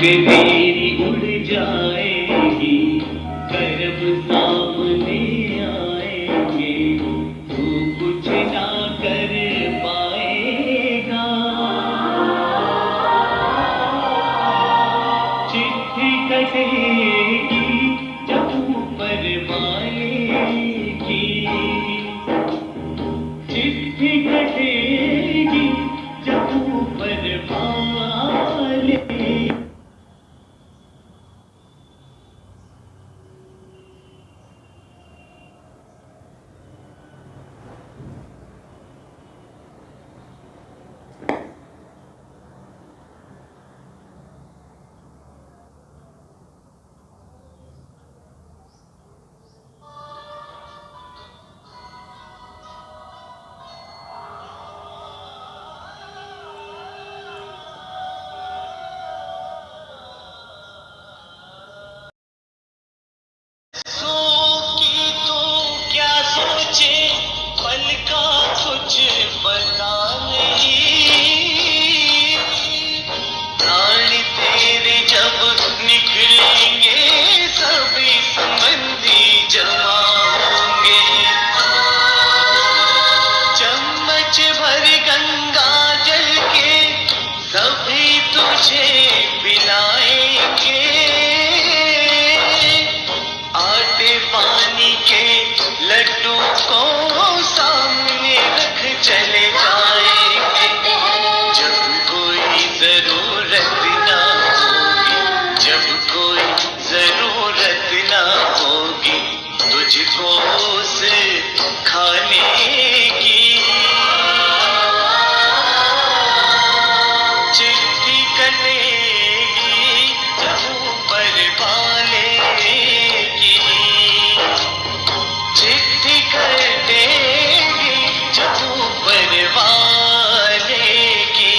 तेरी उड़ जाएगी, करब सामने आएंगे, तू कुछ ना कर पाएगा। चिट्ठी कटेगी जब ऊपर वाले की, चिट्ठी कटेगी जब ऊपर वाले। पल का कुछ पता नहीं, प्राण तेरे जब निकलेंगे सभी संबंधी जमा होंगे। चम्मच भर गंगा जल के सभी तुझे पिलाएंगे, आटे पानी के लड्डू को सामने रख चले जाएंगे। जब कोई जरूरत ना होगी, जब कोई जरूरत ना होगी तुझको उस खाने की। चिट्ठी कटेगी जब ऊपर वाले की, चिट्ठी कटेगी जब ऊपर वाले की।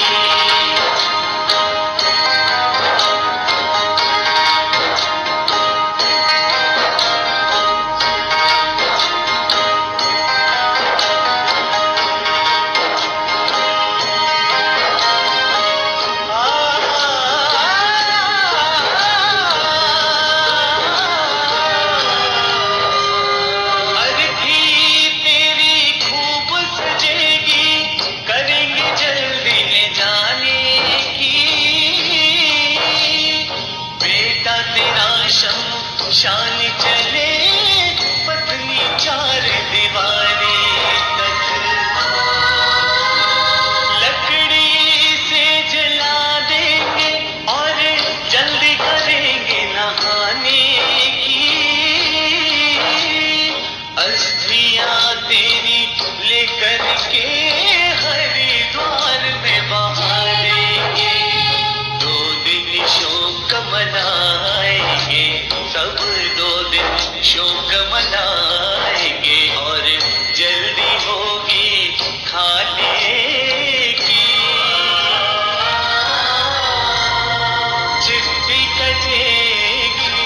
शान चले पत्नी चार दीवारी तक, लकड़ी से जला देंगे और जल्दी करेंगे नहाने की। अस्थियां तेरी लेकर के हरिद्वार में बहा देंगे, 2 दिन शोक मनाएंगे, सब 2 दिन शोक मनाएंगे और जल्दी होगी खाने की। चिट्ठी कटेगी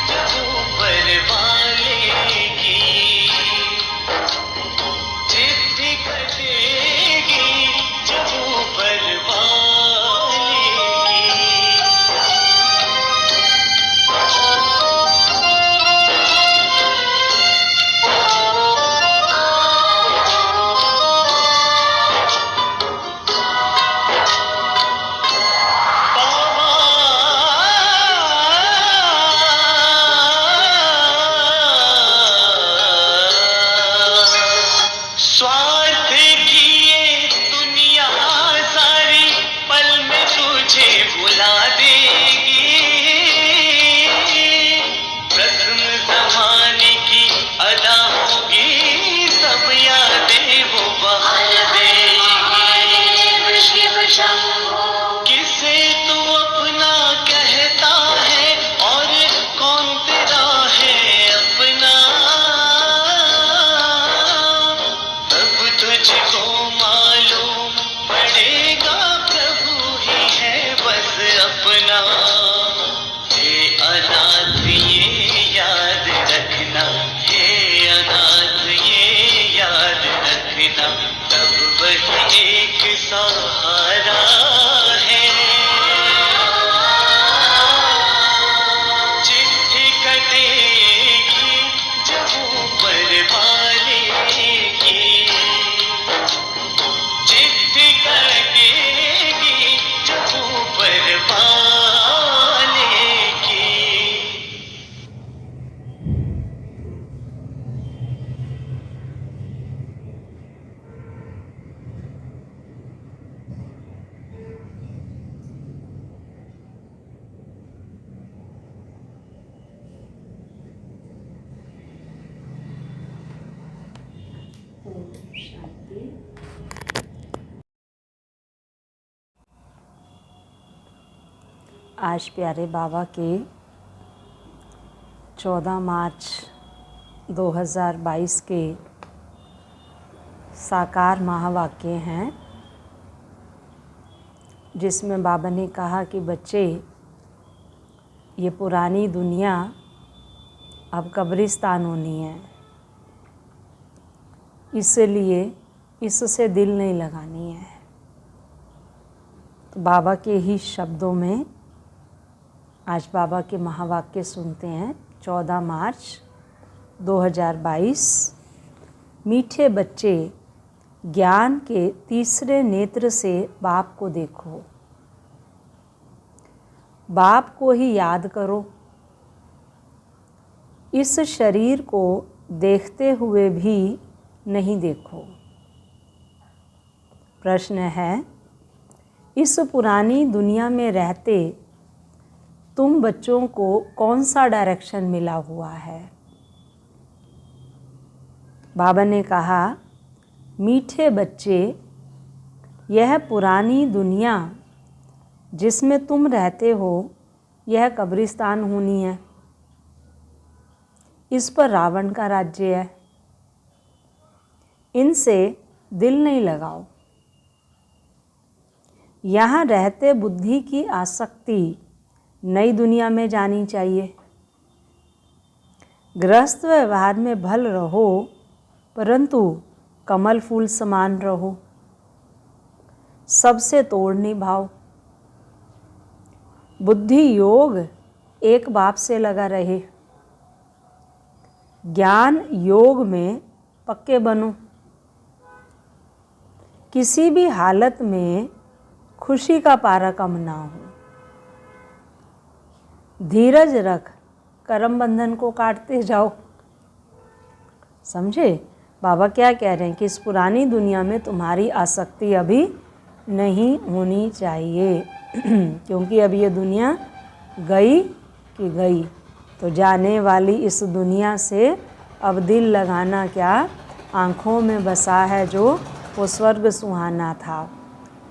जब ऊपर वाले की, चिट्ठी कटेगी जब ऊपर वाले की। स्वार्थ की ये दुनिया सारी पल में तुझे भुला देगी, प्रथम जमाने की अदा होगी सब यादें वो बहा देगी। शिव शंभो किसे तू अपना कहता है और कौन तेरा है अपना, तुझको मालूम पड़ेगा प्रभु ही है बस अपना। हे अनाथ ये याद रखना, हे अनाथ ये याद रखना, तब वही एक सहारा है। आज प्यारे बाबा के 14 मार्च 2022 के साकार महावाक्य हैं, जिसमें बाबा ने कहा कि बच्चे, ये पुरानी दुनिया अब कब्रिस्तान होनी है, इसलिए इससे दिल नहीं लगानी है। तो बाबा के ही शब्दों में आज बाबा के महावाक्य सुनते हैं। 14 मार्च 2022। मीठे बच्चे, ज्ञान के तीसरे नेत्र से बाप को देखो, बाप को ही याद करो। इस शरीर को देखते हुए भी नहीं देखो। प्रश्न है, इस पुरानी दुनिया में रहते तुम बच्चों को कौन सा डायरेक्शन मिला हुआ है? बाबा ने कहा, मीठे बच्चे, यह पुरानी दुनिया जिसमें तुम रहते हो, यह कब्रिस्तान होनी है। इस पर रावण का राज्य है। इनसे दिल नहीं लगाओ। यहाँ रहते बुद्धि की आसक्ति नई दुनिया में जानी चाहिए। गृहस्थ व्यवहार में भल रहो, परंतु कमल फूल समान रहो। सबसे तोड़ निभाओ। बुद्धि योग एक बाप से लगा रहे। ज्ञान योग में पक्के बनो। किसी भी हालत में खुशी का पारा कम ना हो। धीरज रख, कर्म बंधन को काटते जाओ। समझे? बाबा क्या कह रहे हैं कि इस पुरानी दुनिया में तुम्हारी आसक्ति अभी नहीं होनी चाहिए क्योंकि अब ये दुनिया गई कि गई। तो जाने वाली इस दुनिया से अब दिल लगाना क्या, आँखों में बसा है जो वो स्वर्ग सुहाना था।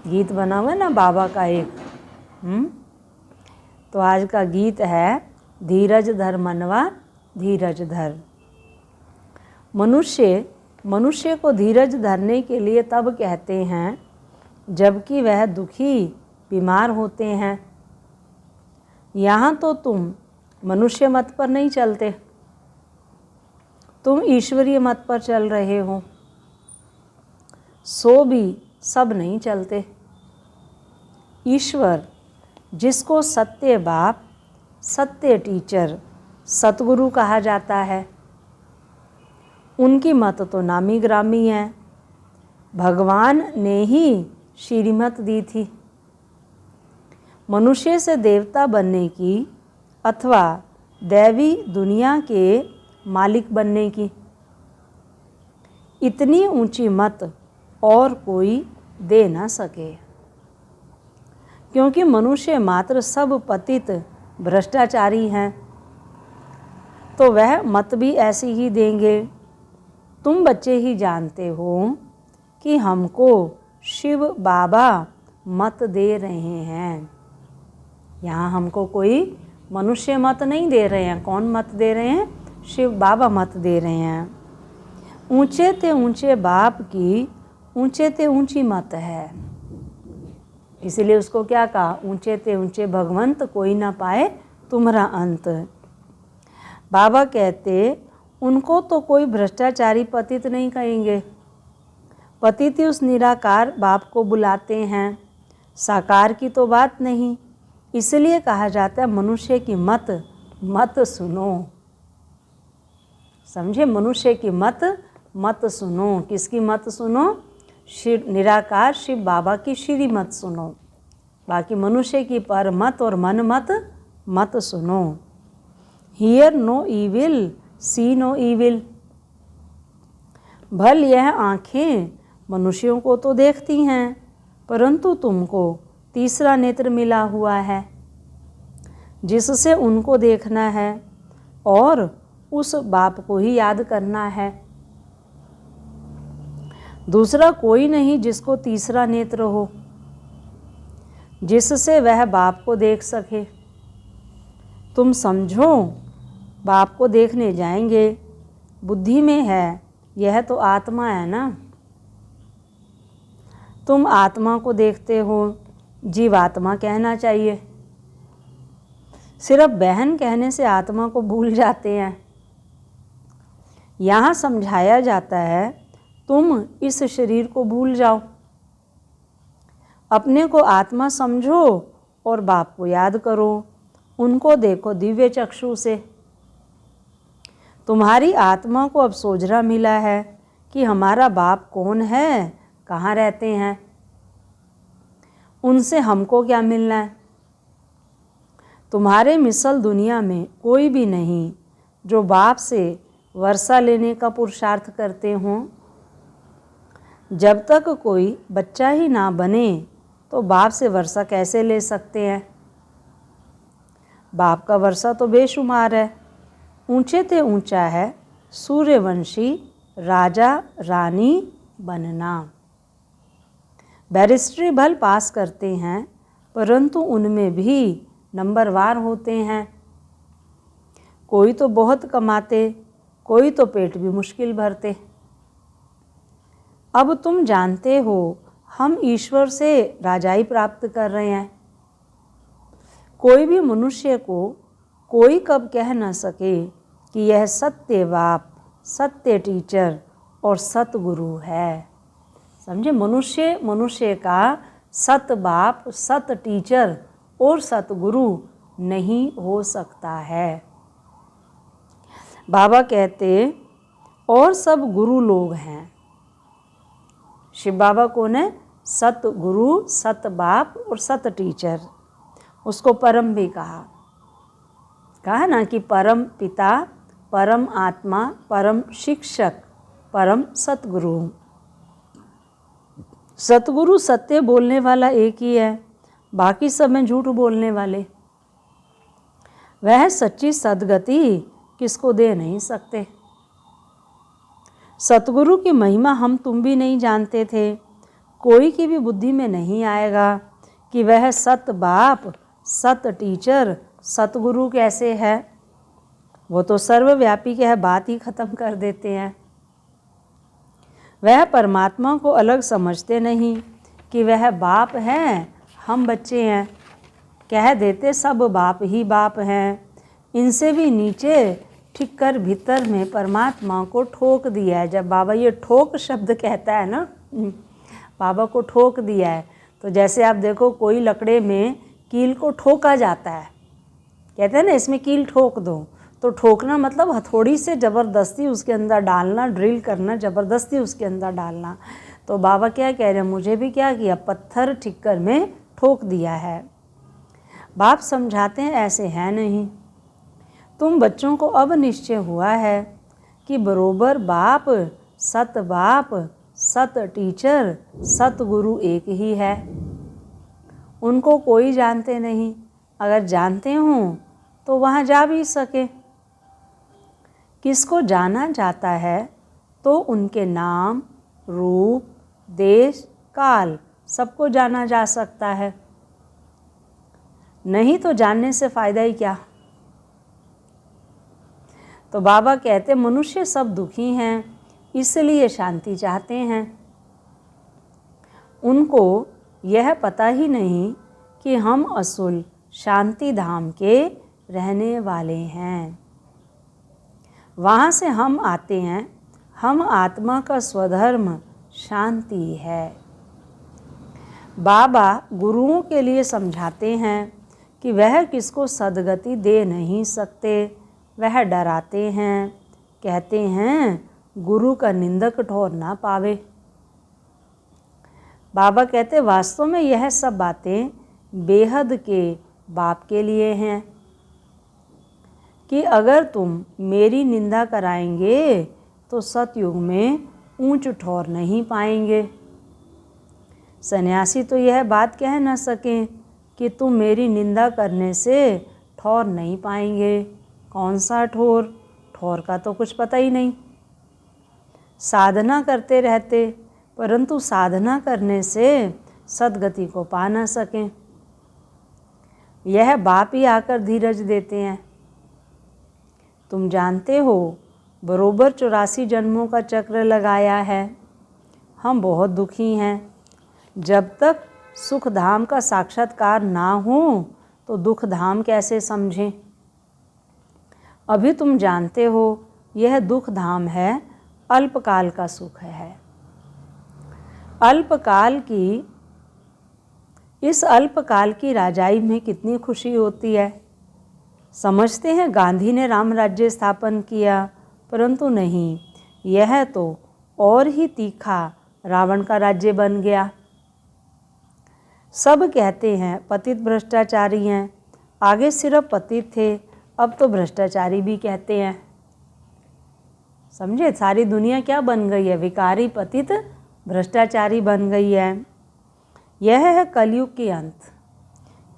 गीत बना हुआ है ना बाबा का एक। तो आज का गीत है, धीरज धर मनवा धीरज धर। मनुष्य को धीरज धरने के लिए तब कहते हैं जबकि वह दुखी बीमार होते हैं। यहाँ तो तुम मनुष्य मत पर नहीं चलते, तुम ईश्वरीय मत पर चल रहे हो। सो भी सब नहीं चलते। ईश्वर, जिसको सत्य बाप, सत्य टीचर, सतगुरु कहा जाता है, उनकी मत तो नामी ग्रामी है। भगवान ने ही श्रीमत दी थी। मनुष्य से देवता बनने की अथवा दैवी दुनिया के मालिक बनने की। इतनी ऊंची मत और कोई दे ना सके, क्योंकि मनुष्य मात्र सब पतित भ्रष्टाचारी हैं, तो वह मत भी ऐसी ही देंगे। तुम बच्चे ही जानते हो कि हमको शिव बाबा मत दे रहे हैं। यहाँ हमको कोई मनुष्य मत नहीं दे रहे हैं। कौन मत दे रहे हैं? शिव बाबा मत दे रहे हैं। ऊंचे ते ऊंचे बाप की ऊंचे ते ऊंची मत है। इसीलिए उसको क्या कहा? ऊंचे ते ऊंचे भगवंत कोई ना पाए तुम्हारा अंत। बाबा कहते उनको तो कोई भ्रष्टाचारी पतित नहीं कहेंगे। पतित उस निराकार बाप को बुलाते हैं, साकार की तो बात नहीं। इसलिए कहा जाता है मनुष्य की मत सुनो। समझे? मनुष्य की मत सुनो। किसकी मत सुनो? शिव निराकार शिव बाबा की श्री मत सुनो। बाकी मनुष्य की पर मत और मन मत सुनो। Hear no evil, see no evil. भल यह आँखें मनुष्यों को तो देखती हैं, परंतु तुमको तीसरा नेत्र मिला हुआ है, जिससे उनको देखना है और उस बाप को ही याद करना है। दूसरा कोई नहीं जिसको तीसरा नेत्र हो, जिससे वह बाप को देख सके। तुम समझो, बाप को देखने जाएंगे, बुद्धि में है, यह तो आत्मा है ना। तुम आत्मा को देखते हो, जीवात्मा कहना चाहिए। सिर्फ बहन कहने से आत्मा को भूल जाते हैं। यहाँ समझाया जाता है तुम इस शरीर को भूल जाओ, अपने को आत्मा समझो और बाप को याद करो, उनको देखो दिव्य चक्षु से। तुम्हारी आत्मा को अब सोझरा मिला है कि हमारा बाप कौन है, कहाँ रहते हैं, उनसे हमको क्या मिलना है। तुम्हारे मिसल दुनिया में कोई भी नहीं जो बाप से वर्षा लेने का पुरुषार्थ करते हों। जब तक कोई बच्चा ही ना बने तो बाप से वर्षा कैसे ले सकते हैं। बाप का वर्षा तो बेशुमार है, ऊंचे ते ऊंचा है सूर्यवंशी राजा रानी बनना। बैरिस्ट्री भल पास करते हैं, परंतु उनमें भी नंबरवार होते हैं। कोई तो बहुत कमाते, कोई तो पेट भी मुश्किल भरते। अब तुम जानते हो हम ईश्वर से राजाई प्राप्त कर रहे हैं। कोई भी मनुष्य को कोई कब कह न सके कि यह सत्य बाप, सत्य टीचर और सतगुरु है। समझे, मनुष्य का सत बाप, सत टीचर और सतगुरु नहीं हो सकता है। बाबा कहते और सब गुरु लोग हैं। शिव बाबा कौन है? सत गुरु, सत बाप और सत टीचर। उसको परम भी कहा ना कि परम पिता, परम आत्मा, परम शिक्षक, परम सतगुरु। सतगुरु सत्य बोलने वाला एक ही है, बाकी सब में झूठ बोलने वाले। वह सच्ची सदगति किसको दे नहीं सकते। सतगुरु की महिमा हम तुम भी नहीं जानते थे। कोई की भी बुद्धि में नहीं आएगा कि वह सत बाप, सत टीचर, सतगुरु कैसे है। वो तो सर्वव्यापी के है, बात ही खत्म कर देते हैं। वह परमात्मा को अलग समझते नहीं कि वह बाप है, हम बच्चे हैं। कह देते सब बाप ही बाप हैं। इनसे भी नीचे ठीक कर भीतर में परमात्मा को ठोक दिया है। जब बाबा ये ठोक शब्द कहता है ना, बाबा को ठोक दिया है, तो जैसे आप देखो कोई लकड़े में कील को ठोका जाता है, कहते हैं ना इसमें कील ठोक दो। तो ठोकना मतलब हथौड़ी से ज़बरदस्ती उसके अंदर डालना, ड्रिल करना, ज़बरदस्ती उसके अंदर डालना। तो बाबा क्या कह रहे हैं, मुझे भी क्या किया, पत्थर ठिक्कर में ठोक दिया है। बाप समझाते हैं ऐसे है नहीं। तुम बच्चों को अब निश्चय हुआ है कि बरोबर बाप, सत टीचर, सतगुरु एक ही है। उनको कोई जानते नहीं। अगर जानते हों तो वहाँ जा भी सके। किसको जाना जाता है तो उनके नाम, रूप, देश, काल सबको जाना जा सकता है। नहीं तो जानने से फ़ायदा ही क्या। तो बाबा कहते मनुष्य सब दुखी हैं, इसलिए शांति चाहते हैं। उनको यह पता ही नहीं कि हम असुल शांति धाम के रहने वाले हैं। वहाँ से हम आते हैं। हम आत्मा का स्वधर्म शांति है। बाबा गुरुओं के लिए समझाते हैं कि वह किसको सदगति दे नहीं सकते। वह डराते हैं, कहते हैं गुरु का निंदक ठोर ना पावे। बाबा कहते वास्तव में यह सब बातें बेहद के बाप के लिए हैं कि अगर तुम मेरी निंदा कराएंगे तो सतयुग में ऊंच ठौर नहीं पाएंगे। सन्यासी तो यह बात कह न सकें कि तुम मेरी निंदा करने से ठौर नहीं पाएंगे। कौन सा ठौर? ठौर का तो कुछ पता ही नहीं। साधना करते रहते, परंतु साधना करने से सद्गति को पा न सकें। यह बाप ही आकर धीरज देते हैं। तुम जानते हो बरोबर 84 जन्मों का चक्र लगाया है। हम बहुत दुखी हैं। जब तक सुख धाम का साक्षात्कार ना हो तो दुख धाम कैसे समझें। अभी तुम जानते हो यह दुख धाम है, अल्पकाल का सुख है। इस अल्पकाल की राजाई में कितनी खुशी होती है। समझते हैं गांधी ने राम राज्य स्थापन किया, परंतु नहीं, यह तो और ही तीखा रावण का राज्य बन गया। सब कहते हैं पतित भ्रष्टाचारी हैं। आगे सिर्फ पतित थे, अब तो भ्रष्टाचारी भी कहते हैं। समझे, सारी दुनिया क्या बन गई है, विकारी पतित भ्रष्टाचारी बन गई है। यह है कलयुग की अंत।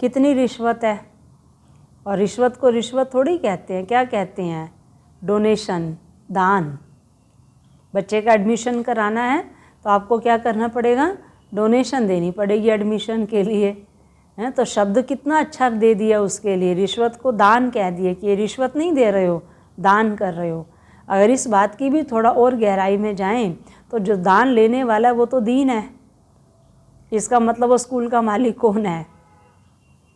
कितनी रिश्वत है, और रिश्वत को रिश्वत थोड़ी कहते हैं, क्या कहते हैं, डोनेशन, दान। बच्चे का एडमिशन कराना है तो आपको क्या करना पड़ेगा, डोनेशन देनी पड़ेगी एडमिशन के लिए, हैं। तो शब्द कितना अच्छा दे दिया उसके लिए, रिश्वत को दान कह दिए कि ये रिश्वत नहीं दे रहे हो, दान कर रहे हो। अगर इस बात की भी थोड़ा और गहराई में जाएं तो जो दान लेने वाला है वो तो दीन है। इसका मतलब वो स्कूल का मालिक कौन है,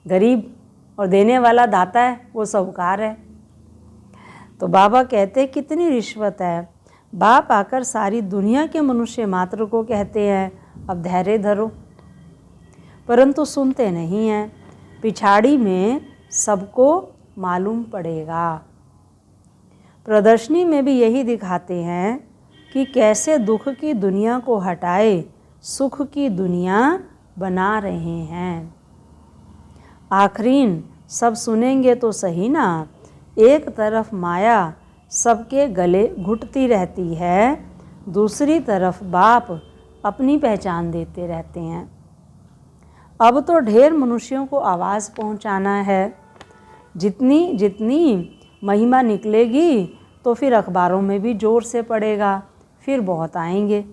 गरीब, और देने वाला दाता है, वो साहूकार है। तो बाबा कहते कितनी रिश्वत है। बाप आकर सारी दुनिया के मनुष्य मात्र को कहते हैं अब धैर्य धरो, परंतु सुनते नहीं हैं। पिछाड़ी में सबको मालूम पड़ेगा। प्रदर्शनी में भी यही दिखाते हैं कि कैसे दुख की दुनिया को हटाए सुख की दुनिया बना रहे हैं। आखरीन सब सुनेंगे तो सही ना, एक तरफ माया सबके गले घुटती रहती है, दूसरी तरफ बाप अपनी पहचान देते रहते हैं। अब तो ढेर मनुष्यों को आवाज़ पहुंचाना है। जितनी जितनी महिमा निकलेगी तो फिर अखबारों में भी ज़ोर से पड़ेगा, फिर बहुत आएंगे।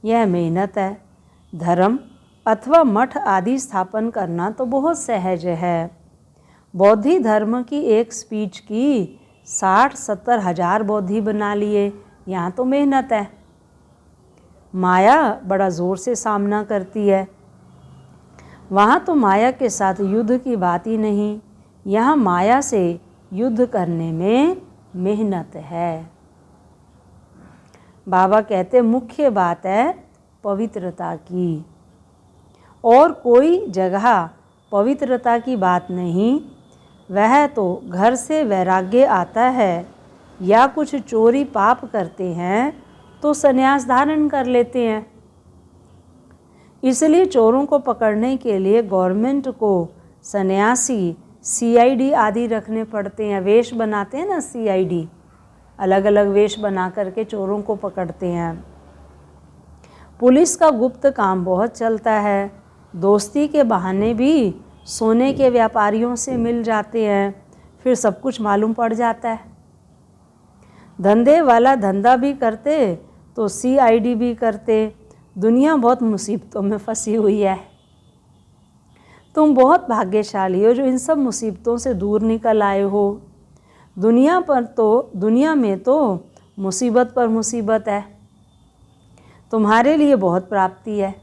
यह मेहनत है। धर्म अथवा मठ आदि स्थापन करना तो बहुत सहज है। बौद्धि धर्म की एक स्पीच की 60-70 हज़ार बौद्धि बना लिए। यहाँ तो मेहनत है। माया बड़ा ज़ोर से सामना करती है। वहाँ तो माया के साथ युद्ध की बात ही नहीं, यहाँ माया से युद्ध करने में मेहनत है। बाबा कहते मुख्य बात है पवित्रता की, और कोई जगह पवित्रता की बात नहीं। वह तो घर से वैराग्य आता है या कुछ चोरी पाप करते हैं तो संन्यास धारण कर लेते हैं। इसलिए चोरों को पकड़ने के लिए गवर्नमेंट को सन्यासी, CID आदि रखने पड़ते हैं। वेश बनाते हैं ना, CID, अलग अलग वेश बना करके चोरों को पकड़ते हैं। पुलिस का गुप्त काम बहुत चलता है। दोस्ती के बहाने भी सोने के व्यापारियों से मिल जाते हैं, फिर सब कुछ मालूम पड़ जाता है। धंधे वाला धंधा भी करते तो CID भी करते। दुनिया बहुत मुसीबतों में फंसी हुई है। तुम बहुत भाग्यशाली हो जो इन सब मुसीबतों से दूर निकल आए हो। दुनिया में तो मुसीबत पर मुसीबत है। तुम्हारे लिए बहुत प्राप्ति है।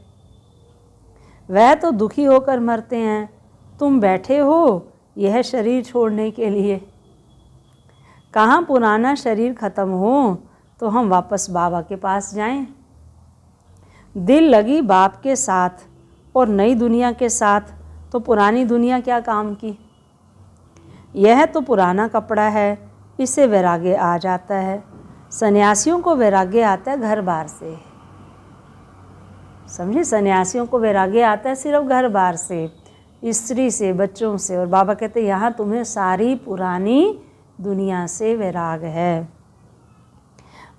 वह तो दुखी होकर मरते हैं, तुम बैठे हो यह शरीर छोड़ने के लिए। कहाँ पुराना शरीर खत्म हो तो हम वापस बाबा के पास जाएं। दिल लगी बाप के साथ और नई दुनिया के साथ, तो पुरानी दुनिया क्या काम की। यह तो पुराना कपड़ा है, इससे वैराग्य आ जाता है। सन्यासियों को वैराग्य आता है घर बार से। समझे, सन्यासियों को वैराग्य आता है सिर्फ घर बार से, स्त्री से, बच्चों से। और बाबा कहते हैं यहाँ तुम्हें सारी पुरानी दुनिया से वैराग है।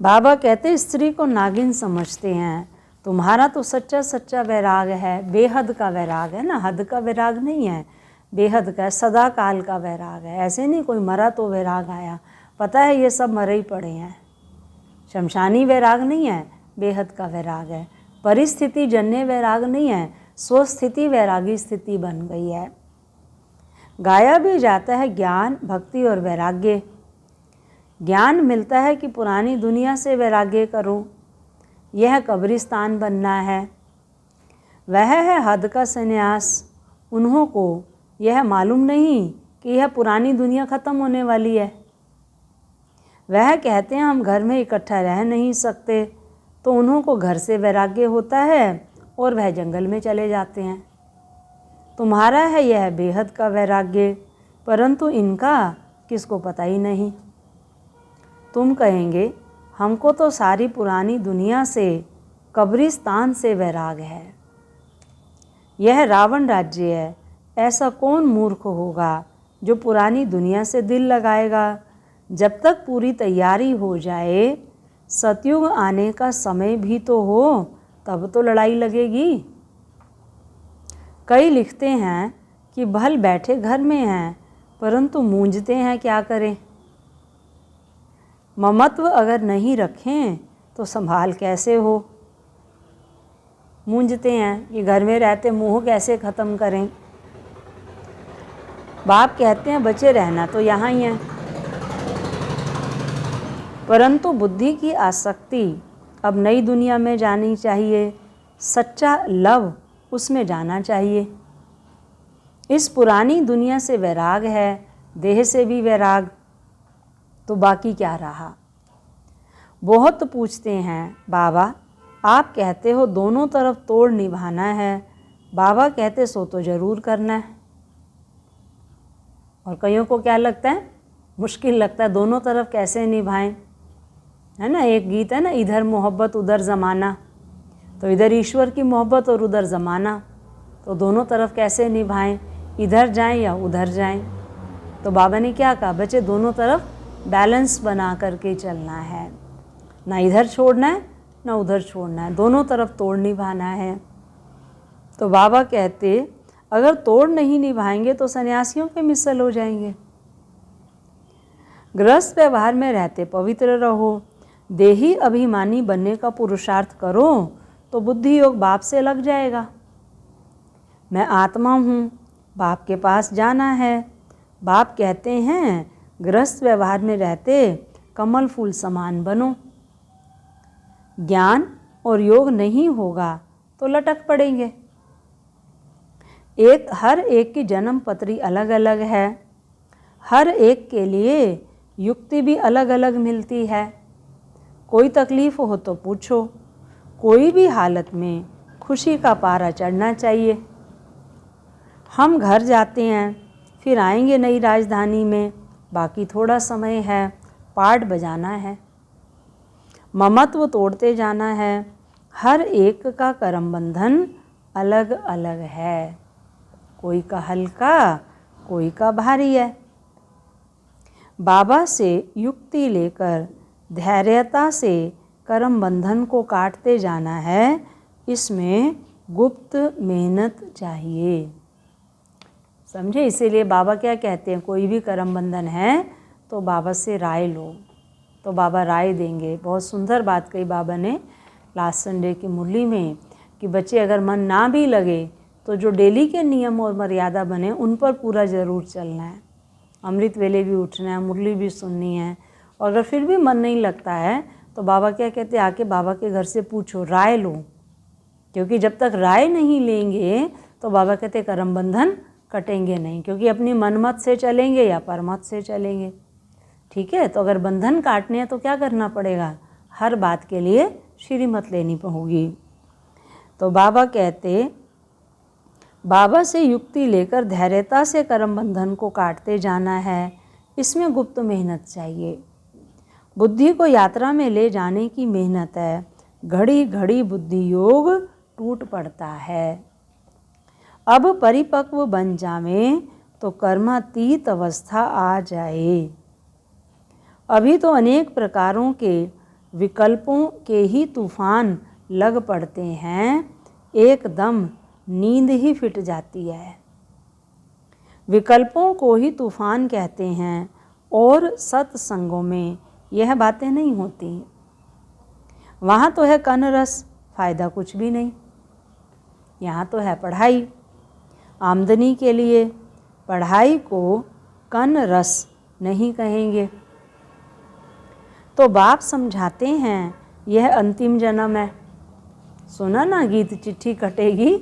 बाबा कहते स्त्री को नागिन समझते हैं, तुम्हारा तो सच्चा सच्चा वैराग है, बेहद का वैराग है ना, हद का वैराग नहीं है, बेहद का, सदा काल का वैराग है। ऐसे नहीं कोई मरा तो वैराग आया, पता है ये सब मरे ही पड़े हैं। शमशानी वैराग नहीं है, बेहद का वैराग है। परिस्थिति जन्य वैराग नहीं है, स्वस्थिति वैरागी स्थिति बन गई है। गाया भी जाता है ज्ञान, भक्ति और वैराग्य। ज्ञान मिलता है कि पुरानी दुनिया से वैराग्य करो, यह कब्रिस्तान बनना है। वह है हद का संन्यास। उन्हों को यह मालूम नहीं कि यह पुरानी दुनिया ख़त्म होने वाली है। वह कहते हैं हम घर में इकट्ठा रह नहीं सकते, तो उन्हों को घर से वैराग्य होता है और वह जंगल में चले जाते हैं। तुम्हारा है यह बेहद का वैराग्य, परंतु इनका किसको पता ही नहीं। तुम कहेंगे हमको तो सारी पुरानी दुनिया से, कब्रिस्तान से वैराग है। यह रावण राज्य है, ऐसा कौन मूर्ख होगा जो पुरानी दुनिया से दिल लगाएगा। जब तक पूरी तैयारी हो जाए, सतयुग आने का समय भी तो हो, तब तो लड़ाई लगेगी। कई लिखते हैं कि भल बैठे घर में हैं, परंतु मूंझते हैं क्या करें। ममत्व अगर नहीं रखें तो संभाल कैसे हो। मूंझते हैं कि घर में रहते मोह कैसे ख़त्म करें। बाप कहते हैं बचे रहना तो यहाँ ही है, परंतु बुद्धि की आसक्ति अब नई दुनिया में जानी चाहिए। सच्चा लव उसमें जाना चाहिए। इस पुरानी दुनिया से वैराग है, देह से भी वैराग, तो बाकी क्या रहा। बहुत पूछते हैं बाबा आप कहते हो दोनों तरफ तोड़ निभाना है। बाबा कहते सो तो ज़रूर करना है। और कईयों को क्या लगता है, मुश्किल लगता है, दोनों तरफ कैसे निभाएं। है ना, एक गीत है ना, इधर मोहब्बत उधर ज़माना। तो इधर ईश्वर की मोहब्बत और उधर ज़माना, तो दोनों तरफ कैसे निभाएं, इधर जाएं या उधर जाएं। तो बाबा ने क्या कहा, बच्चे दोनों तरफ बैलेंस बना करके चलना है, ना इधर छोड़ना है ना उधर छोड़ना है, दोनों तरफ तोड़ निभाना है। तो बाबा कहते अगर तोड़ नहीं निभाएंगे तो सन्यासियों के मिसल हो जाएंगे। गृहस्थ व्यवहार में रहते पवित्र रहो, देही अभिमानी बनने का पुरुषार्थ करो तो बुद्धि योग बाप से लग जाएगा। मैं आत्मा हूँ, बाप के पास जाना है। बाप कहते हैं गृहस्थ व्यवहार में रहते कमल फूल समान बनो। ज्ञान और योग नहीं होगा तो लटक पड़ेंगे। हर एक की जन्म पत्री अलग अलग है, हर एक के लिए युक्ति भी अलग अलग मिलती है। कोई तकलीफ़ हो तो पूछो। कोई भी हालत में खुशी का पारा चढ़ना चाहिए। हम घर जाते हैं, फिर आएंगे नई राजधानी में, बाकी थोड़ा समय है, पाठ बजाना है, ममत्व तोड़ते जाना है। हर एक का कर्म बंधन अलग अलग है, कोई का हल्का कोई का भारी है। बाबा से युक्ति लेकर धैर्यता से कर्म बंधन को काटते जाना है। इसमें गुप्त मेहनत चाहिए, समझे। इसीलिए बाबा क्या कहते हैं, कोई भी कर्म बंधन है तो बाबा से राय लो, तो बाबा राय देंगे। बहुत सुंदर बात कही बाबा ने लास्ट संडे की मुरली में कि बच्चे अगर मन ना भी लगे तो जो डेली के नियम और मर्यादा बने उन पर पूरा ज़रूर चलना है। अमृत वेले भी उठना है, मुरली भी सुननी है। और अगर फिर भी मन नहीं लगता है तो बाबा क्या कहते हैं, आके बाबा के घर से पूछो, राय लो। क्योंकि जब तक राय नहीं लेंगे तो बाबा कहते कर्म बंधन कटेंगे नहीं, क्योंकि अपनी मनमत से चलेंगे या परमत से चलेंगे। ठीक है, तो अगर बंधन काटने हैं तो क्या करना पड़ेगा, हर बात के लिए श्रीमत लेनी होगी। तो बाबा कहते बाबा से युक्ति लेकर धैर्यता से कर्म बंधन को काटते जाना है। इसमें गुप्त मेहनत चाहिए। बुद्धि को यात्रा में ले जाने की मेहनत है। घड़ी घड़ी बुद्धि योग टूट पड़ता है। अब परिपक्व बन जावें तो कर्मातीत अवस्था आ जाए। अभी तो अनेक प्रकारों के विकल्पों के ही तूफान लग पड़ते हैं, एकदम नींद ही फिट जाती है। विकल्पों को ही तूफान कहते हैं और सत्संगों में यह बातें नहीं होती। वहाँ तो है कन रस, फ़ायदा कुछ भी नहीं। यहाँ तो है पढ़ाई, आमदनी के लिए। पढ़ाई को कन रस नहीं कहेंगे। तो बाप समझाते हैं यह अंतिम जन्म है। सुना ना गीत, चिट्ठी कटेगी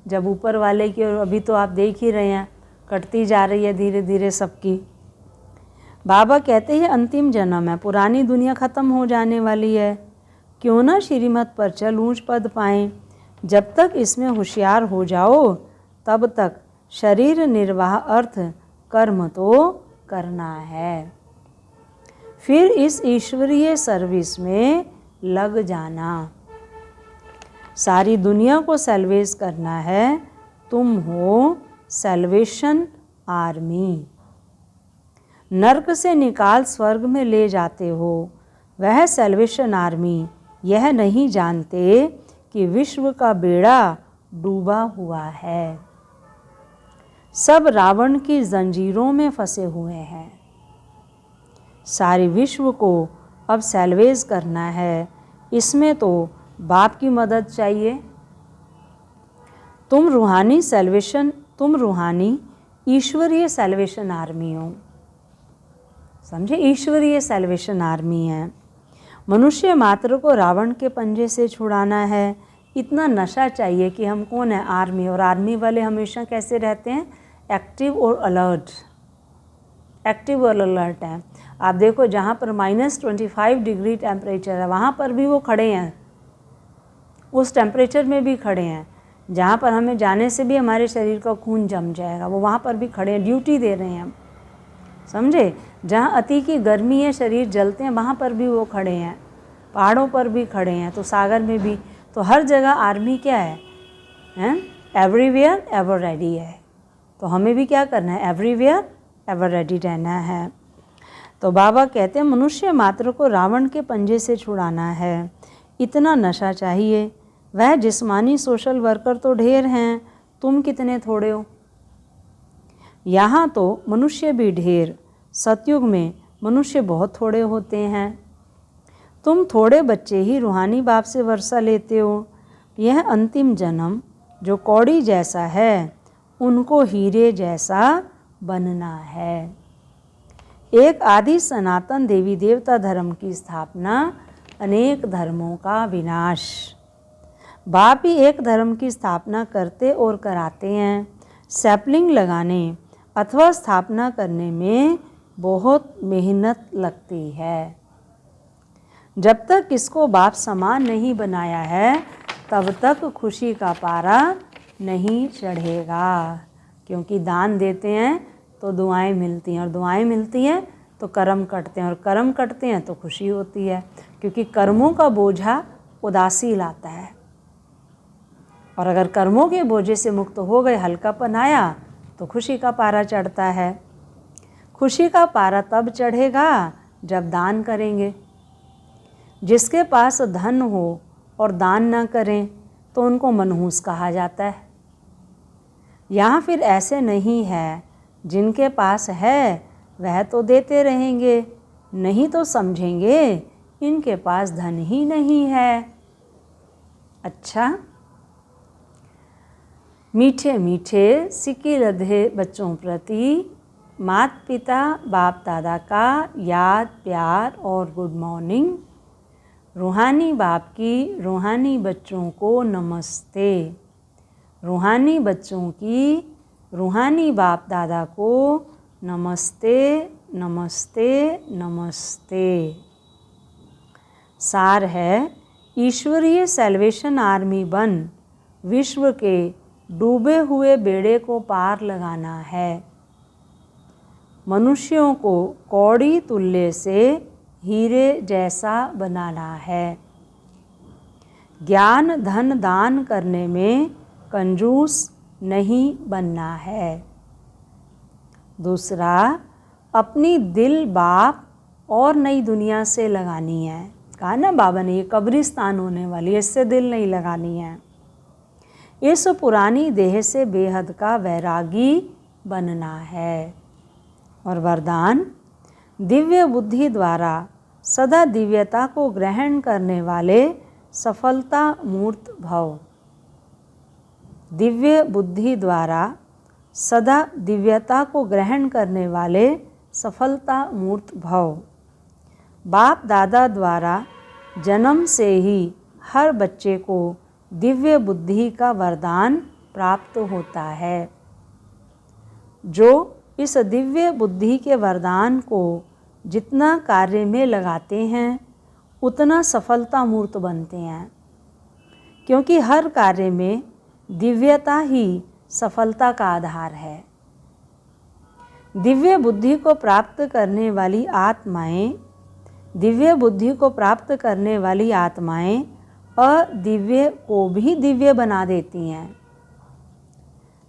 जब ऊपर वाले की, और अभी तो आप देख ही रहे हैं कटती जा रही है धीरे धीरे सबकी। बाबा कहते हैं अंतिम जन्म है, पुरानी दुनिया ख़त्म हो जाने वाली है। क्यों ना श्रीमत पर चल ऊंच पद पाएं। जब तक इसमें होशियार हो जाओ तब तक शरीर निर्वाह अर्थ कर्म तो करना है। फिर इस ईश्वरीय सर्विस में लग जाना। सारी दुनिया को सैल्वेज करना है। तुम हो सैल्वेशन आर्मी। नर्क से निकाल स्वर्ग में ले जाते हो, वह सैल्वेशन आर्मी यह नहीं जानते कि विश्व का बेड़ा डूबा हुआ है। सब रावण की जंजीरों में फंसे हुए हैं। सारे विश्व को अब सैल्वेज करना है। इसमें तो बाप की मदद चाहिए। तुम रूहानी ईश्वरीय सैल्वेशन आर्मी हो। समझे, ईश्वरीय सैल्वेशन आर्मी है। मनुष्य मात्र को रावण के पंजे से छुड़ाना है। इतना नशा चाहिए कि हम कौन है, आर्मी। और आर्मी वाले हमेशा कैसे रहते हैं, एक्टिव और अलर्ट। एक्टिव और अलर्ट हैं। आप देखो जहाँ पर -25 डिग्री टेम्परेचर है वहाँ पर भी वो खड़े हैं, उस टेम्परेचर में भी खड़े हैं। जहाँ पर हमें जाने से भी हमारे शरीर का खून जम जाएगा, वो वहाँ पर भी खड़े हैं, ड्यूटी दे रहे हैं हम। समझे, जहाँ अति की गर्मी है, शरीर जलते हैं, वहाँ पर भी वो खड़े हैं। पहाड़ों पर भी खड़े हैं, तो सागर में भी। तो हर जगह आर्मी क्या है, एवरीवेयर एवर रेडी है। तो हमें भी क्या करना है, एवरीवेयर एवर रेडी रहना है। तो बाबा कहते हैं मनुष्य मात्र को रावण के पंजे से छुड़ाना है। इतना नशा चाहिए। वह जिस्मानी सोशल वर्कर तो ढेर हैं, तुम कितने थोड़े हो। यहाँ तो मनुष्य भी ढेर, सतयुग में मनुष्य बहुत थोड़े होते हैं। तुम थोड़े बच्चे ही रूहानी बाप से वर्षा लेते हो। यह अंतिम जन्म जो कौड़ी जैसा है, उनको हीरे जैसा बनना है। एक आदि सनातन देवी देवता धर्म की स्थापना, अनेक धर्मों का विनाश। बाप ही एक धर्म की स्थापना करते और कराते हैं। सैपलिंग लगाने अथवा स्थापना करने में बहुत मेहनत लगती है। जब तक इसको बाप समान नहीं बनाया है तब तक खुशी का पारा नहीं चढ़ेगा। क्योंकि दान देते हैं तो दुआएं मिलती हैं, और दुआएं मिलती हैं तो कर्म कटते हैं, और कर्म कटते हैं तो खुशी होती है। क्योंकि कर्मों का बोझा उदासी लाता है, और अगर कर्मों के बोझे से मुक्त हो गए, हल्कापन आया, तो खुशी का पारा चढ़ता है। खुशी का पारा तब चढ़ेगा जब दान करेंगे। जिसके पास धन हो और दान ना करें तो उनको मनहूस कहा जाता है। यहाँ फिर ऐसे नहीं है, जिनके पास है वह तो देते रहेंगे, नहीं तो समझेंगे इनके पास धन ही नहीं है। अच्छा, मीठे मीठे सिक्के लधे बच्चों प्रति माता पिता बाप दादा का याद, प्यार और गुड मॉर्निंग। रूहानी बाप की रूहानी बच्चों को नमस्ते। रूहानी बच्चों की रूहानी बाप दादा को नमस्ते नमस्ते नमस्ते। सार है, ईश्वरीय सैल्वेशन आर्मी बन विश्व के डूबे हुए बेड़े को पार लगाना है। मनुष्यों को कौड़ी तुल्य से हीरे जैसा बनाना है। ज्ञान धन दान करने में कंजूस नहीं बनना है। दूसरा, अपनी दिल बाप और नई दुनिया से लगानी है। कहा ना बाबा ने, ये कब्रिस्तान होने वाली है, इससे दिल नहीं लगानी है। इस पुरानी देह से बेहद का वैरागी बनना है। और वरदान, दिव्य बुद्धि द्वारा सदा दिव्यता को ग्रहण करने वाले सफलता मूर्त भव। दिव्य बुद्धि द्वारा सदा दिव्यता को ग्रहण करने वाले सफलता मूर्त भव। बाप दादा द्वारा जन्म से ही हर बच्चे को दिव्य बुद्धि का वरदान प्राप्त होता है। जो इस दिव्य बुद्धि के वरदान को जितना कार्य में लगाते हैं उतना सफलता मूर्त बनते हैं, क्योंकि हर कार्य में दिव्यता ही सफलता का आधार है। दिव्य बुद्धि को प्राप्त करने वाली आत्माएं अदिव्य को भी दिव्य बना देती हैं।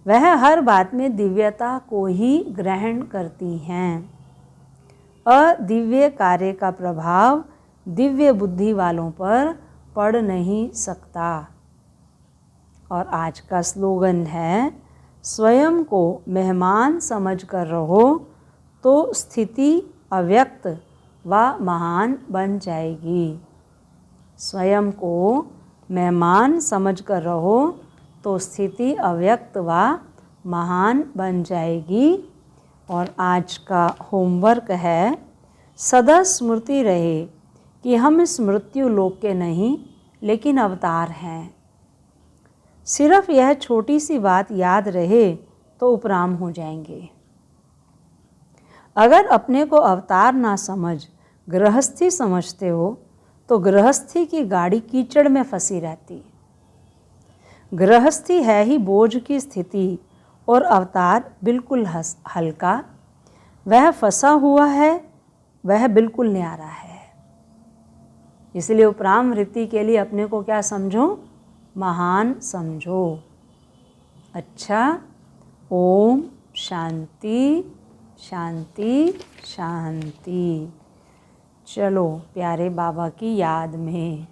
वह हर बात में दिव्यता को ही ग्रहण करती हैं। अदिव्य कार्य का प्रभाव दिव्य बुद्धि वालों पर पड़ नहीं सकता। और आज का स्लोगन है, स्वयं को मेहमान समझकर रहो तो स्थिति अव्यक्त व महान बन जाएगी। स्वयं को मेहमान समझकर रहो तो स्थिति अव्यक्त व महान बन जाएगी। और आज का होमवर्क है, सदा स्मृति रहे कि हम इस मृत्यु लोक के नहीं लेकिन अवतार हैं। सिर्फ यह छोटी सी बात याद रहे तो उपराम हो जाएंगे। अगर अपने को अवतार ना समझ गृहस्थी समझते हो तो गृहस्थी की गाड़ी कीचड़ में फंसी रहती। गृहस्थी है ही बोझ की स्थिति और अवतार बिल्कुल हल्का। वह फंसा हुआ है, वह बिल्कुल न्यारा है। इसलिए उपराम रीति के लिए अपने को क्या समझो? महान समझो। अच्छा, ओम शांति शांति शांति। चलो प्यारे बाबा की याद में